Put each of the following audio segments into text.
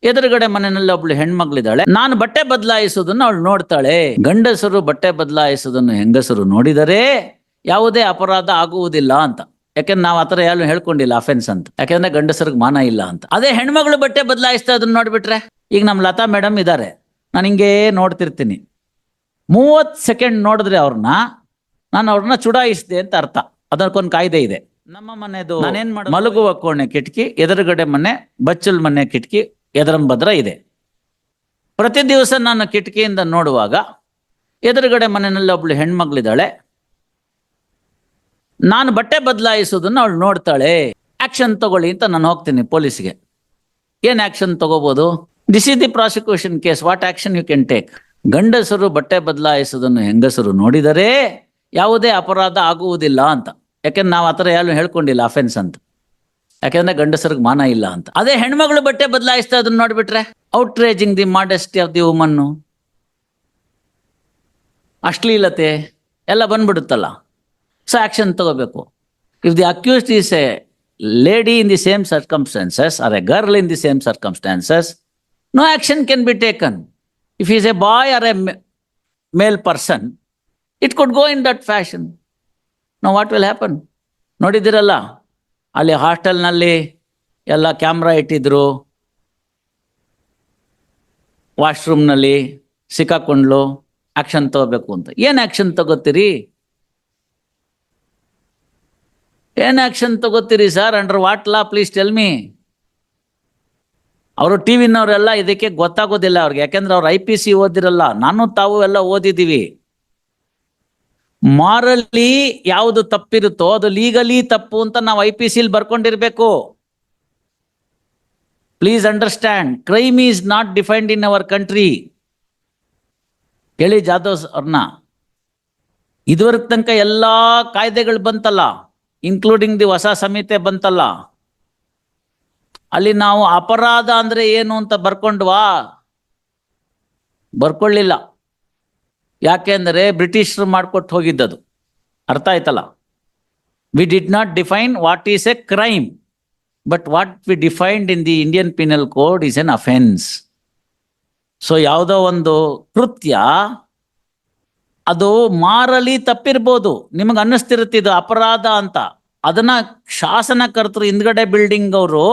ಎದುರುಗಡೆ ಮನೆಯಲ್ಲಿ ಒಬ್ಳು ಹೆಣ್ಮಗಳಿದ್ದಾಳೆ. ನಾನು ಬಟ್ಟೆ ಬದಲಾಯಿಸೋದನ್ನು ಅವಳು ನೋಡ್ತಾಳೆ. ಗಂಡಸರು ಬಟ್ಟೆ ಬದಲಾಯಿಸೋದನ್ನು ಹೆಂಗಸರು ನೋಡಿದರೆ ಯಾವುದೇ ಅಪರಾಧ ಆಗುವುದಿಲ್ಲ ಅಂತ. ಯಾಕೆಂದ್ರೆ ನಾವು ಆತರ ಯಾರು ಹೇಳ್ಕೊಂಡಿಲ್ಲ ಅಫೆನ್ಸ್ ಅಂತ. ಯಾಕೆಂದ್ರೆ ಗಂಡಸರಿಗೆ ಮಾನ ಇಲ್ಲ ಅಂತ. ಅದೇ ಹೆಣ್ಮಗಳು ಬಟ್ಟೆ ಬದಲಾಯಿಸ್ತಾ ಅದನ್ನ ನೋಡ್ಬಿಟ್ರೆ, ಈಗ ನಮ್ಮ ಲತಾ ಮೇಡಮ್ ಇದ್ದಾರೆ, ನಾನು ಹಿಂಗೇ ನೋಡ್ತಿರ್ತೀನಿ, 30 ಸೆಕೆಂಡ್ ನೋಡಿದ್ರೆ ನಾನು ಅವ್ರನ್ನ ಚುಡಾಯಿಸಿದೆ ಅಂತ ಅರ್ಥ. ಅದಕ್ಕೊಂದು ಕಾಯ್ದೆ ಇದೆ. ನಮ್ಮ ಮನೆದು ನಾನೇನ್ ಮಾಡೋದು, ಮಲಗುವ ಕೋಣೆ ಕಿಟಕಿ, ಎದುರುಗಡೆ ಮನೆ ಬಚ್ಚಲ್ ಮನೆ ಕಿಟಕಿ ಎದರಂಬದ್ರ ಇದೆ. ಪ್ರತಿ ದಿವಸ ನಾನು ಕಿಟಕಿಯಿಂದ ನೋಡುವಾಗ ಎದುರುಗಡೆ ಮನೆಯಲ್ಲಿ ಒಬ್ಳು ಹೆಣ್ಮಗಳಿದ್ದಾಳೆ. ನಾನು ಬಟ್ಟೆ ಬದಲಾಯಿಸೋದನ್ನ ಅವಳು ನೋಡ್ತಾಳೆ. ಆಕ್ಷನ್ ತಗೊಳ್ಳಿ ಅಂತ ನಾನು ಹೋಗ್ತೀನಿ ಪೊಲೀಸ್ಗೆ. ಏನ್ ಆಕ್ಷನ್ ತಗೋಬಹುದು? This is the prosecution case, what action you can take. ಗಂಡಸರು ಬಟ್ಟೆ ಬದಲಾಯಿಸೋದನ್ನು ಹೆಂಗಸರು ನೋಡಿದರೆ ಯಾವುದೇ ಅಪರಾಧ ಆಗುವುದಿಲ್ಲ ಅಂತ. ಯಾಕೆಂದ್ರೆ ನಾವು ಆತರ ಯಾರು ಹೇಳ್ಕೊಂಡಿಲ್ಲ ಅಫೆನ್ಸ್ ಅಂತ. ಯಾಕೆಂದ್ರೆ ಗಂಡಸರಿಗೆ ಮಾನ ಇಲ್ಲ ಅಂತ. ಅದೇ ಹೆಣ್ಮಗಳು ಬಟ್ಟೆ ಬದಲಾಯಿಸ್ತಾ ಅದನ್ನ ನೋಡ್ಬಿಟ್ರೆ, outraging the modesty of the woman, ಅಶ್ಲೀಲತೆ ಎಲ್ಲ ಬಂದ್ಬಿಡುತ್ತಲ್ಲ. ಸೊ ಆಕ್ಷನ್ ತಗೋಬೇಕು. If the accused is a lady in the same circumstances or a girl in the same circumstances, no action can be taken. If he is a boy or a male person, it could go in that fashion. Now what will happen? ನೋಡಿದಿರಲ್ಲ, ಅಲ್ಲಿ ಹಾಸ್ಟೆಲ್ನಲ್ಲಿ ಎಲ್ಲ camera ಇಟ್ಟಿದ್ರು, ವಾಶ್ರೂಮ್ನಲ್ಲಿ ಸಿಕ್ಕಾಕೊಂಡ್ಲು, action ತಗೋಬೇಕು ಅಂತ. ಏನ್ action ತಗೋತೀರಿ? ಏನ್ action ತಗೋತೀರಿ sir? Under what law? Please tell me. ಅವರು ಟಿವಿನವರೆಲ್ಲ ಇದಕ್ಕೆ ಗೊತ್ತಾಗೋದಿಲ್ಲ ಅವ್ರಿಗೆ, ಯಾಕೆಂದ್ರೆ ಅವ್ರು IPC ಓದಿರಲ್ಲ. ನಾನು ತಾವು ಎಲ್ಲ ಓದಿದ್ದೀವಿ. ಮಾರಲಿ ಯಾವುದು ತಪ್ಪಿರುತ್ತೋ ಅದು ಲೀಗಲಿ ತಪ್ಪು ಅಂತ ನಾವು IPC ಬರ್ಕೊಂಡಿರ್ಬೇಕು. Please understand, crime is not defined in our country. ಕೇಳಿ ಜಾಧವ್ ಅವ್ರನ್ನ. ಇದುವರೆಗೆ ತನಕ ಎಲ್ಲಾ ಕಾಯ್ದೆಗಳು ಬಂತಲ್ಲ, ಇನ್ಕ್ಲೂಡಿಂಗ್ ದಿ ಹೊಸ ಸಂಹಿತೆ ಬಂತಲ್ಲ, ಅಲ್ಲಿ ನಾವು ಅಪರಾಧ ಅಂದ್ರೆ ಏನು ಅಂತ ಬರ್ಕೊಳ್ಳಿಲ್ಲ. ಯಾಕೆಂದ್ರೆ ಬ್ರಿಟಿಷರು ಮಾಡ್ಕೊಟ್ಟು ಹೋಗಿದ್ದದು. ಅರ್ಥ ಆಯ್ತಲ್ಲ? We did not define what is A crime, but what we defined in the Indian penal code is an offence. So ಯಾವುದೋ ಒಂದು ಕೃತ್ಯ ಅದು ಮಾರಲಿ ತಪ್ಪಿರ್ಬೋದು, ನಿಮಗೆ ಅನ್ನಿಸ್ತಿರುತ್ತೆ ಇದು ಅಪರಾಧ ಅಂತ. ಅದನ್ನ ಶಾಸನಕರ್ತರು ಹಿಂದ್ಗಡೆ ಬಿಲ್ಡಿಂಗ್ ಅವರು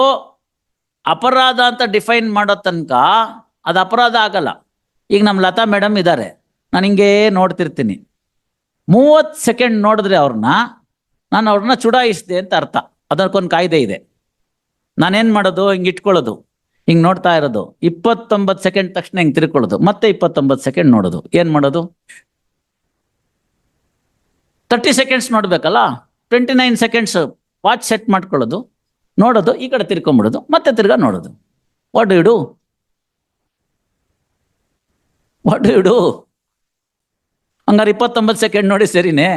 ಅಪರಾಧ ಅಂತ ಡಿಫೈನ್ ಮಾಡೋ ತನಕ ಅದು ಅಪರಾಧ ಆಗಲ್ಲ. ಈಗ ನಮ್ಮ ಲತಾ ಮೇಡಮ್ ಇದ್ದಾರೆ, ನಾನು ಹಿಂಗೇ ನೋಡ್ತಿರ್ತೀನಿ, 30 ಸೆಕೆಂಡ್ ನೋಡಿದ್ರೆ ನಾನು ಅವ್ರನ್ನ ಚುಡಾಯಿಸಿದೆ ಅಂತ ಅರ್ಥ. ಅದಕ್ಕೊಂದು ಕಾಯ್ದೆ ಇದೆ. ನಾನೇನ್ ಮಾಡೋದು, ಹಿಂಗೆ ಇಟ್ಕೊಳ್ಳೋದು, ಹಿಂಗೆ ನೋಡ್ತಾ ಇರೋದು, 29 ಸೆಕೆಂಡ್ ತಕ್ಷಣ ಹಿಂಗೆ ತಿರ್ಕೊಳ್ಳೋದು, ಮತ್ತೆ 29 ಸೆಕೆಂಡ್ ನೋಡೋದು. ಏನ್ ಮಾಡೋದು? 30 ಸೆಕೆಂಡ್ಸ್ ನೋಡ್ಬೇಕಲ್ಲ, 29 ಸೆಕೆಂಡ್ಸ್ ವಾಚ್ ಸೆಟ್ ಮಾಡ್ಕೊಳ್ಳೋದು, ನೋಡೋದು, ಈ ಕಡೆ ತಿರ್ಕೊಂಡ್ಬಿಡೋದು, ಮತ್ತೆ ತಿರ್ಗಾ ನೋಡೋದು. What do you do? ಹಂಗಾರೆ 29 ಸೆಕೆಂಡ್ ನೋಡಿ ಸರಿನೇ?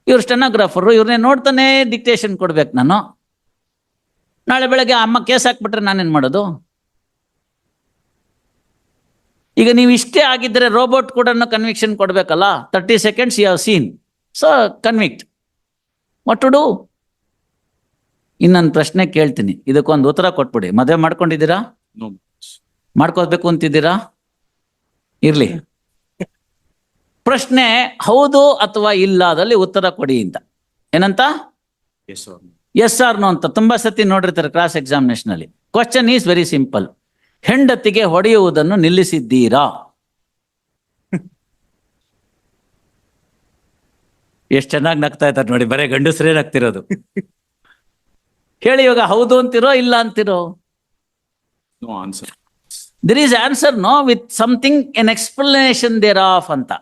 ಇವ್ರು ಸ್ಟೆನೋಗ್ರಾಫರು, ಇವ್ರನ್ನೇ ನೋಡ್ತಾನೆ ಡಿಕ್ಟೇಷನ್ ಕೊಡ್ಬೇಕು ನಾನು. ನಾಳೆ ಬೆಳಗ್ಗೆ ಅಮ್ಮ ಕೇಸ್ ಹಾಕ್ಬಿಟ್ರೆ ನಾನೇನ್ ಮಾಡೋದು? ಈಗ ನೀವು ಇಷ್ಟೇ ಆಗಿದ್ರೆ ರೋಬೋಟ್ ಕೂಡ ಕನ್ವಿಕ್ಷನ್ ಕೊಡ್ಬೇಕಲ್ಲ. 30 seconds you have seen, so convict. What to do? ಇನ್ನೊಂದು ಪ್ರಶ್ನೆ ಕೇಳ್ತೀನಿ, ಇದಕ್ಕೊಂದು ಉತ್ತರ ಕೊಟ್ಬಿಡಿ. ಮದುವೆ ಮಾಡ್ಕೊಂಡಿದ್ದೀರಾ? ಮಾಡ್ಕೋಬೇಕು ಅಂತಿದ್ದೀರಾ? ಇರ್ಲಿ, ಪ್ರಶ್ನೆ ಹೌದು ಅಥವಾ ಇಲ್ಲ ಅದಲ್ಲಿ ಉತ್ತರ ಕೊಡಿ ಅಂತ. ಏನಂತ? ಎಸ್ ಆರ್ ನೋ ಅಂತ. ತುಂಬಾ ಸತಿ ನೋಡಿರ್ತಾರೆ ಕ್ಲಾಸ್ ಎಕ್ಸಾಮಿನೇಷನ್ ಅಲ್ಲಿ. Question is very simple. ಹೆಂಡತಿಗೆ ಹೊಡೆಯುವುದನ್ನು ನಿಲ್ಲಿಸಿದ್ದೀರಾ? ಎಷ್ಟು ಚೆನ್ನಾಗಿ ನಗ್ತಾ ಇದ್ದಾರೆ ನೋಡಿ, ಬರೇ ಗಂಡಸರೇ ನಗ್ತಿರೋದು. ಹೇಳಿ ಇವಾಗ, ಹೌದು ಅಂತಿರೋ ಇಲ್ಲ ಅಂತಿರೋ? No answer. There is answer no with something an explanation thereof ಅಂತ.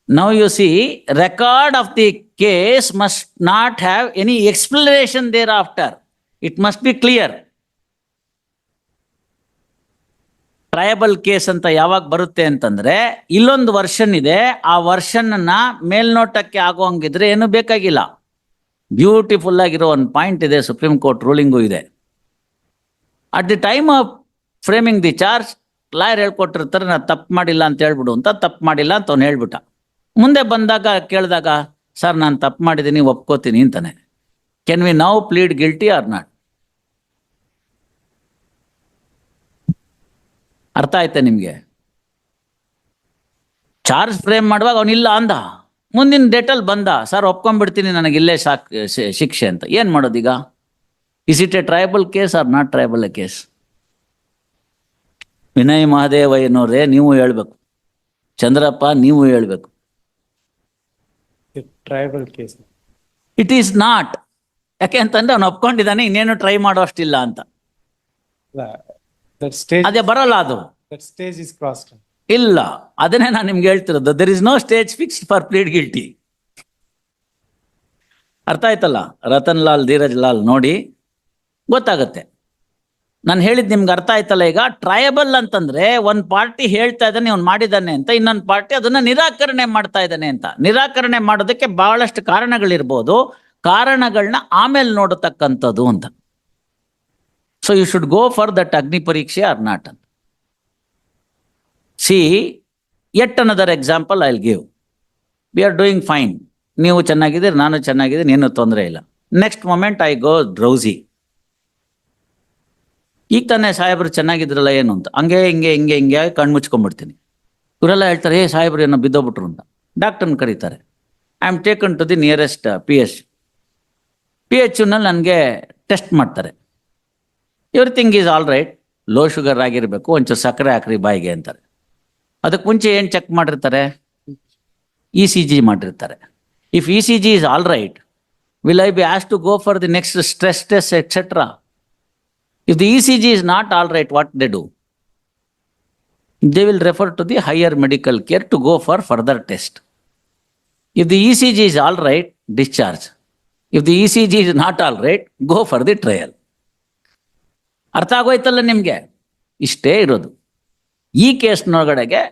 Now you see, record of the case must not have any explanation thereafter. It must be clear. Triable case ಅಂತ ಯಾವಾಗ ಬರುತ್ತೆ ಅಂತಂದ್ರೆ, ಇಲ್ಲೊಂದು version ಇದೆ, ಆ version ಮೇಲ್ನೋಟಕ್ಕೆ ಆಗೋಂಗಿದ್ರೆ ಏನು ಬೇಕಾಗಿಲ್ಲ. ಬ್ಯೂಟಿಫುಲ್ ಆಗಿರೋ ಒಂದು ಪಾಯಿಂಟ್ ಇದೆ, ಸುಪ್ರೀಂ ಕೋರ್ಟ್ ರೂಲಿಂಗು ಇದೆ. At the time of framing the charge, lawyer ಹೇಳ್ಕೊಟ್ಟಿರ್ತಾರೆ, ನಾ ತಪ್ಪು ಮಾಡಿಲ್ಲ ಅಂತ ಹೇಳ್ಬಿಡು ಅಂತ. ತಪ್ಪು ಮಾಡಿಲ್ಲ ಅಂತ ಅವ್ನು ಹೇಳ್ಬಿಟ್ಟ. ಮುಂದೆ ಬಂದಾಗ ಕೇಳಿದಾಗ, ಸರ್ ನಾನು ತಪ್ಪು ಮಾಡಿದ್ದೀನಿ ಒಪ್ಕೋತೀನಿ ಅಂತಾನೆ. Can we now plead guilty or not? ಅರ್ಥ ಆಯ್ತಾ ನಿಮಗೆ? ಚಾರ್ಜ್ ಫ್ರೇಮ್ ಮಾಡುವಾಗ ಅವನಿಲ್ಲ ಅಂದ, ಮುಂದಿನ ಡೇಟಲ್ಲಿ ಬಂದ, ಸರ್ ಒಪ್ಕೊಂಡ್ಬಿಡ್ತೀನಿ ನನಗೆ ಇಲ್ಲೇ ಶಿಕ್ಷೆ ಅಂತ. ಏನು ಮಾಡೋದೀಗ? Is it a triable case or not triable a case? Vinay ಮಹದೇವಯ್ಯನವರೇ ನೀವು ಹೇಳ್ಬೇಕು, ಚಂದ್ರಪ್ಪ ನೀವು ಹೇಳ್ಬೇಕು. Triable case. It is not. ಯಾಕೆ ಅಂತಂದ್ರೆ ಅವನು ಒಪ್ಕೊಂಡಿದ್ದಾನೆ, ಇನ್ನೇನು ಟ್ರೈ ಮಾಡೋ ಅಷ್ಟಿಲ್ಲ ಅಂತ. That stage, ಅದೇ ಬರಲ್ಲ ಅದು. that stage is crossed. ಇಲ್ಲ, ಅದನ್ನೇ ನಾನು ನಿಮ್ಗೆ ಹೇಳ್ತಿರೋದು. There is no stage fix for plead guilty. ಅರ್ಥ ಆಯ್ತಲ್ಲ? ರತನ್ ಲಾಲ್, ಧೀರಜ್ ಲಾಲ್ ನೋಡಿ ಗೊತ್ತಾಗತ್ತೆ. ನಾನು ಹೇಳಿದ್ ನಿಮ್ಗೆ ಅರ್ಥ ಆಯ್ತಲ್ಲ? ಈಗ ಟ್ರಯಬಲ್ ಅಂತಂದ್ರೆ ಒಂದ್ ಪಾರ್ಟಿ ಹೇಳ್ತಾ ಇದ್ದಾನೆ ಅವ್ನು ಮಾಡಿದ್ದಾನೆ ಅಂತ, ಇನ್ನೊಂದು ಪಾರ್ಟಿ ಅದನ್ನ ನಿರಾಕರಣೆ ಮಾಡ್ತಾ ಇದ್ದಾನೆ ಅಂತ. ನಿರಾಕರಣೆ ಮಾಡೋದಕ್ಕೆ ಬಹಳಷ್ಟು ಕಾರಣಗಳಿರ್ಬೋದು, ಕಾರಣಗಳನ್ನ ಆಮೇಲೆ ನೋಡತಕ್ಕಂಥದ್ದು ಅಂತ. So you should go for that ಅಗ್ನಿ ಪರೀಕ್ಷೆ ಆರ್ ನಾಟ್ ಅಂತ. See, yet another example I will give. We are doing fine, ನೀವು ಚೆನ್ನಾಗಿದ್ದೀರಿ, ನಾನು ಚೆನ್ನಾಗಿದ್ದೀನಿ, ಏನೂ ತೊಂದರೆ ಇಲ್ಲ. Next moment I go drowsy. ಈಗ ತಾನೇ ಸಾಹೇಬ್ರು ಚೆನ್ನಾಗಿದ್ರಲ್ಲ ಏನು ಅಂತ, ಹಂಗೆ ಹಿಂಗೆ ಹಿಂಗೆ ಹಿಂಗೆ ಕಣ್ಣು ಮುಚ್ಕೊಂಡ್ಬಿಡ್ತೀನಿ. ಇವರೆಲ್ಲ ಹೇಳ್ತಾರೆ, ಸಾಹೇಬ್ರು ಏನೋ ಬಿದ್ದೋಗ್ಬಿಟ್ರು ಅಂತ. ಡಾಕ್ಟರ್ನ ಕರೀತಾರೆ. I am taken to the nearest PH ನಲ್ಲಿ ನನಗೆ ಟೆಸ್ಟ್ ಮಾಡ್ತಾರೆ. Everything is all right, low sugar ಆಗಿರಬೇಕು, ಒಂಚೂರು ಸಕ್ಕರೆ ಹಾಕ್ರಿ ಬಾಯಿಗೆ ಅಂತಾರೆ. ಅದಕ್ಕೆ ಮುಂಚೆ ಏನು ಚೆಕ್ ಮಾಡಿರ್ತಾರೆ? ECG ಮಾಡಿರ್ತಾರೆ. If ECG is all right, will I be ask to go for the next stress test etcetera? If the ECG is not all right, what they do? They will refer to the higher medical care to go for further test. If the ECG is all right, discharge. If the ECG is not all right, go for the trial. ಅರ್ಥ ಆಗೋಯ್ತಲ್ಲ ನಿಮಗೆ? ಇಷ್ಟೇ ಇರೋದು. ಈ ಕೇಸ್ನೊಳಗಡೆಗೆ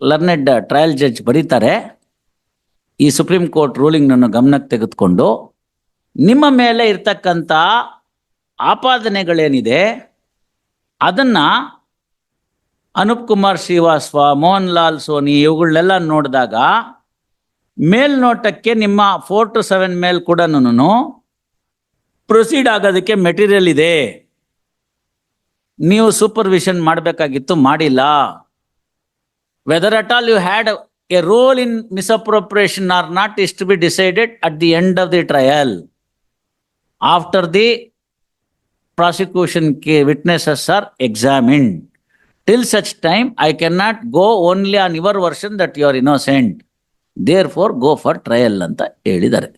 learned trial judge ಬರೀತಾರೆ, ಈ supreme court ರೂಲಿಂಗ್ನನ್ನು ಗಮನಕ್ಕೆ ತೆಗೆದುಕೊಂಡು ನಿಮ್ಮ ಮೇಲೆ ಇರ್ತಕ್ಕಂಥ ಆಪಾದನೆಗಳೇನಿದೆ ಅದನ್ನ ಅನೂಪ್ ಕುಮಾರ್ ಶ್ರೀವಾಸ್ತವ, ಮೋಹನ್ ಲಾಲ್ ಸೋನಿ ಇವುಗಳನ್ನೆಲ್ಲ ನೋಡಿದಾಗ ಮೇಲ್ನೋಟಕ್ಕೆ ನಿಮ್ಮ 4 to 7 ಮೇಲೆ ಕೂಡ ಪ್ರೊಸೀಡ್ ಆಗೋದಕ್ಕೆ ಮೆಟೀರಿಯಲ್ ಇದೆ. ನೀವು ಸೂಪರ್ವಿಷನ್ ಮಾಡಬೇಕಾಗಿತ್ತು, ಮಾಡಿಲ್ಲ. Whether at all you had a role in misappropriation or not is to be decided at the end of the trial. After the prosecution witnesses are examined. Till such time, I cannot go only on your version that you are innocent. Therefore, go for trial ಅಂತ ಹೇಳಿದ್ದಾರೆ.